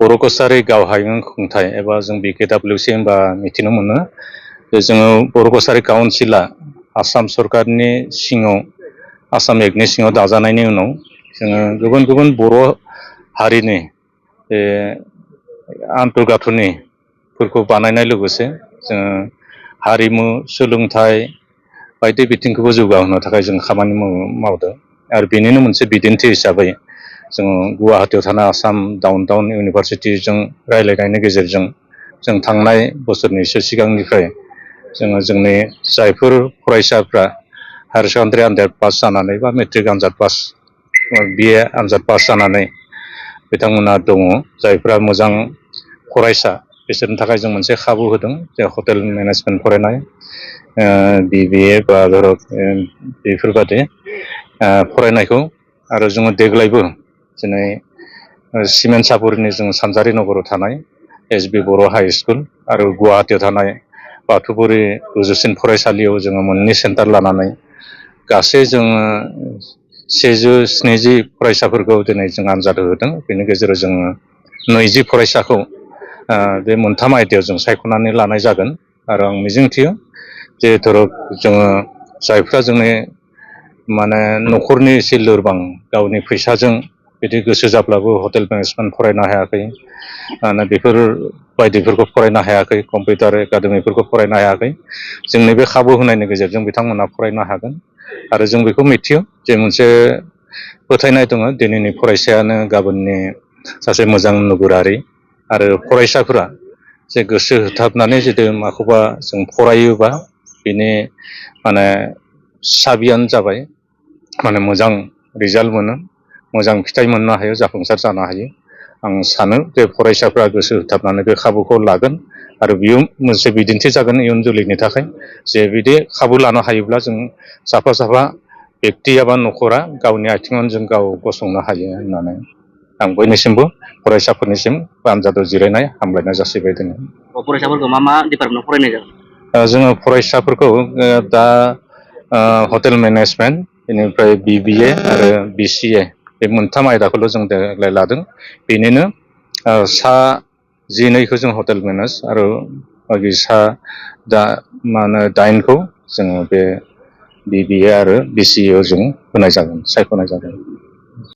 बर' कसारि गाव हायुं खुंथाय एबा जों BKWC होनबा मिथिनो मोनो जे जोङो बर' कसारि काउन्सिला आसाम सरकारनि सिङाव आसाम एक्टनि सिङाव दाजानायनि उनाव जोङो गुबुन गुबुन बर' हारिनि आन्थुगाथुनिफोरखौ बानायनाय लोगोसे जोङो हारिमु सोलोंथाइ बायदि बिथिंखौबो जौगाहोनो थाखाय जों खामानि मावदों आरो बेनिनो मोनसे बिदिन्थि हिसाबै जोङो गुवाहाटीयाव थानाय आसाम डाउन टाउन इउनिभारसिटिजों रायज्लायनायनि गेजेरजों जों थांनाय बोसोरनैसो सिगांनिफ्राय जोङो जोंनि जायफोर फरायसाफ्रा हायार सेकेन्डारि आनजाद पास जानानै बा मेट्रिक आनजाद पास BA आनजाद पास जानानै बिथांमोना दङ जायफ्रा मोजां फरायसा बिसोरनि थाखाय जों मोनसे खाबु होदों जे हटेल मेनेजमेन्ट फरायनाय BBA बा बेफोरबादि फरायनायखौ आरो जोङो देग्लायबो दिनै सिमेन्ट सापरिनि जों सानजारि नगराव थानाय SB बर' हाइ स्कुल आरो गुवाहाटीयाव थानाय बाथौफुरि गोजौसिन फरायसालियाव जोङो मोननै सेन्टार लानानै गासै जोङो 170 फरायसाफोरखौ दिनै जों आनजाद होदों बेनि गेजेराव जोङो 20 फरायसाखौ बे मोनथाम आयदायाव जों सायख'नानै लानाय जागोन आरो आं मिजिंथियो जे धरक जोङो जायफ्रा जोंनि माने न'खरनि एसे लोरबां गावनि फैसाजों बिदि गोसो जाब्लाबो हटेल मेनेजमेन्ट फरायनो हायाखै बेफोर बायदिफोरखौ फरायनो हायाखै कम्पिउटार एकाडेमिफोरखौ फरायनो हायाखै जोंनि बे खाबु होनायनि गेजेरजों बिथांमोना फरायनो हागोन आरो जों बेखौ मिथियो जे मोनसे फोथायनाय दङ दिनैनि फरायसायानो गाबोननि सासे मोजां नोगोरारि आरो फरायसाफोरा जे गोसो होथाबनानै जुदि माखौबा जों फरायोबा बिनि माने साबियानो जाबाय माने मोजां रिजाल्ट मोनो मोजां फिथाइ मोननो हायो जाफुंसार जानो हायो आं सानो जे फरायसाफ्रा गोसो होथाबनानै बे खाबुखौ लागोन आरो बेयो मोनसे बिदिन्थि जागोन इयुन जोलैनि थाखाय जे बिदि खाबु लानो हायोब्ला जों साफा साफा बेक्ति एबा न'खरा गावनि आथिङाव जों गाव गसंनो हायो होननानै आं बयनिसिमबो फरायसाफोरनिसिम आनजादाव जिरायनाय हामलायनाय जासिबाय दोङो। फरायसाफोरखौ मा डिपार्टमेन्टआव फरायनाय जागोन? जोङो फरायसाफोरखौ दा हटेल मेनेजमेन्ट बेनिफ्राय BBA आरो BCA बे मोनथाम आयदाखौल' जों देग्लाय लादों बेनिनो सा 12खौ जों हटेल मेनेज आरो बाखि सा 8खौ जोङो बे BBA आरो BCA जों होनाय जागोन सायख'नाय जागोन।